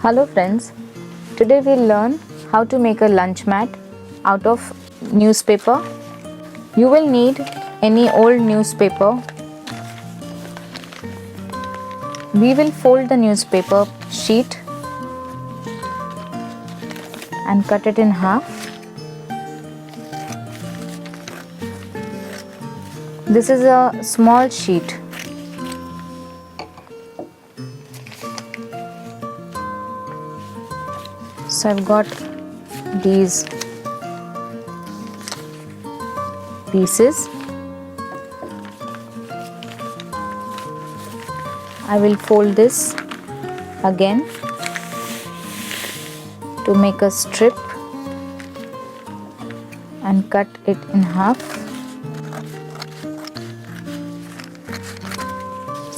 Hello friends, today we'll learn how to make a lunch mat out of newspaper. You will need any old newspaper. We will fold the newspaper sheet and cut it in half. This is a small sheet. So I've got these pieces. I will fold this again to make a strip and cut it in half.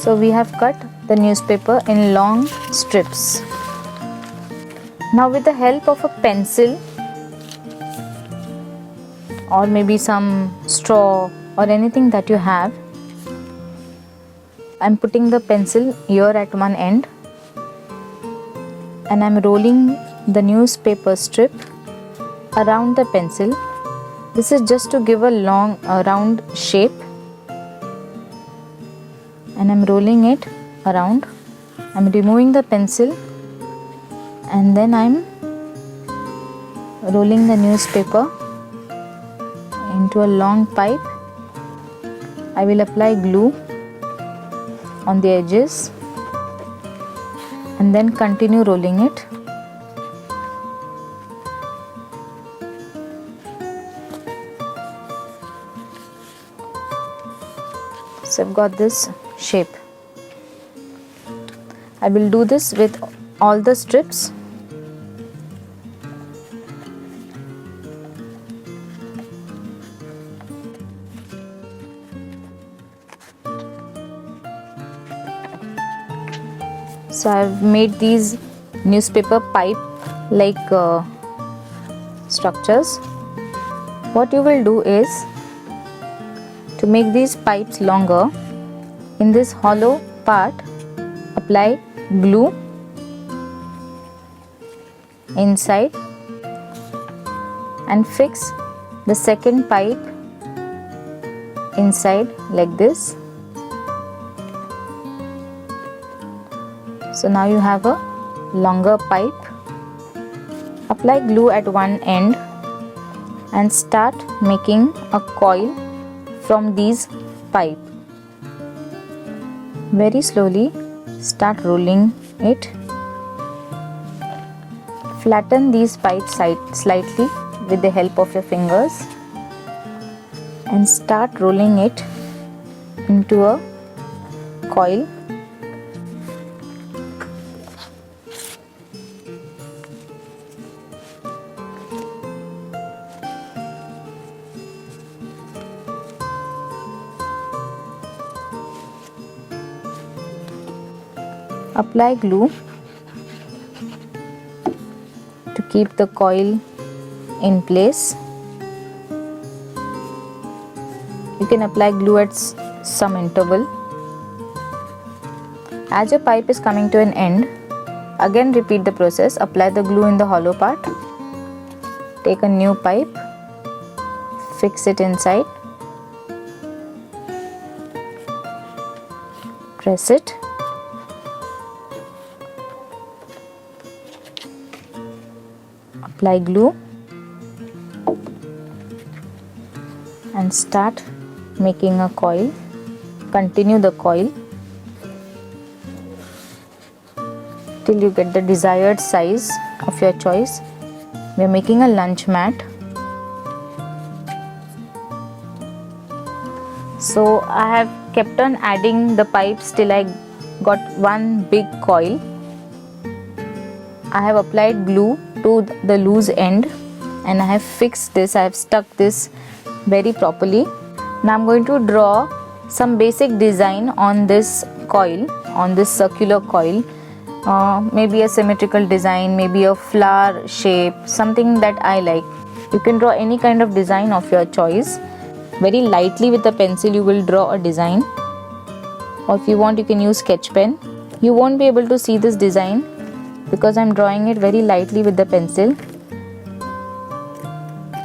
So we have cut the newspaper in long strips. Now with the help of a pencil or maybe some straw or anything that you have, I'm putting the pencil here at one end and I'm rolling the newspaper strip around the pencil. This is just to give a round shape, and I'm rolling it around. I'm removing the pencil and then I'm rolling the newspaper into a long pipe. I will apply glue on the edges and then continue rolling it. So I've got this shape. I will do this with all the strips. So I've made these newspaper pipe like structures. What you will do is, to make these pipes longer, in this hollow part apply glue inside and fix the second pipe inside like this. So now you have a longer pipe. Apply glue at one end and start making a coil from these pipe. Very slowly start rolling it. Flatten these pipes slightly with the help of your fingers and start rolling it into a coil. Apply glue to keep the coil in place. You can apply glue at some interval. As your pipe is coming to an end, again repeat the process. Apply the glue in the hollow part. Take a new pipe, fix it inside, press it. Apply glue and start making a coil. Continue the coil till you get the desired size of your choice. We are making a lunch mat. So I have kept on adding the pipes till I got one big coil. I have applied glue to the loose end and I have fixed this. I have stuck this very properly. Now I'm going to draw some basic design on this coil, on this circular coil. Maybe a symmetrical design, maybe a flower shape, something that I like. You can draw any kind of design of your choice. Very lightly with a pencil you will draw a design or if you want you can use sketch pen. You won't be able to see this design because I'm drawing it very lightly with the pencil,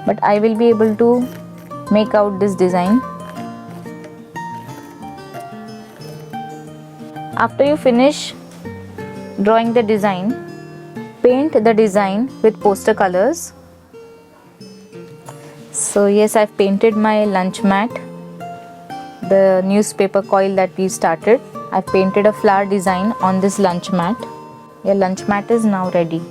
but I will be able to make out this design. After you finish drawing the design, paint the design with poster colors. So yes, I've painted my lunch mat, the newspaper coil that we started. I've painted a flower design on this lunch mat. Your lunch mat is now ready.